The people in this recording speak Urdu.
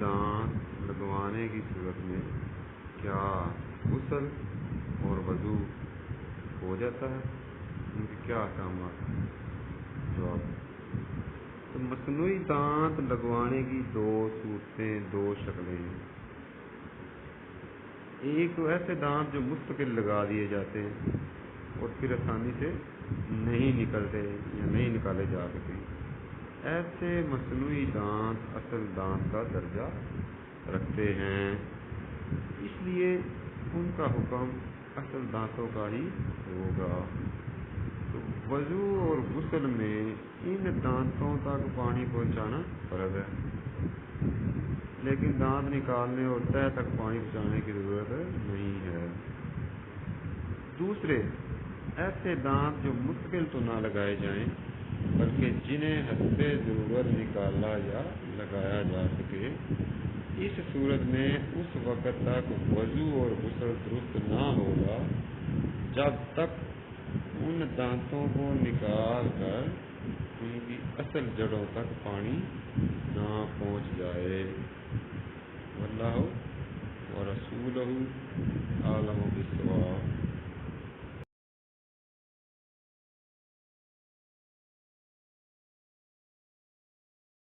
دانت لگوانے کی صورت میں کیا غسل اور وضو ہو جاتا ہے؟ ان کے کیا احکامات ہیں؟ جواب: تو مصنوعی دانت لگوانے کی دو صورتیں، دو شکلیں ہیں۔ ایک تو ایسے دانت جو مستقل لگا دیے جاتے ہیں اور پھر آسانی سے نہیں نکلتے یا نہیں نکالے جا سکتے، ایسے مصنوعی دانت اصل دانت کا درجہ رکھتے ہیں، اس لیے ان کا حکم اصل دانتوں کا ہی ہوگا۔ تو وضو اور غسل میں ان دانتوں تک پانی پہنچانا فرض ہے، لیکن دانت نکالنے اور تہہ تک پانی پہنچانے کی ضرورت نہیں ہے۔ دوسرے ایسے دانت جو مستقل تو نہ لگائے جائیں بلکہ جنہیں حسب ضرورت نکالا یا لگایا جا سکے، اس صورت میں اس وقت تک وضو اور غسل درست نہ ہوگا جب تک ان دانتوں کو نکال کر ان کی اصل جڑوں تک پانی نہ پہنچ جائے۔ واللہ ورسولہ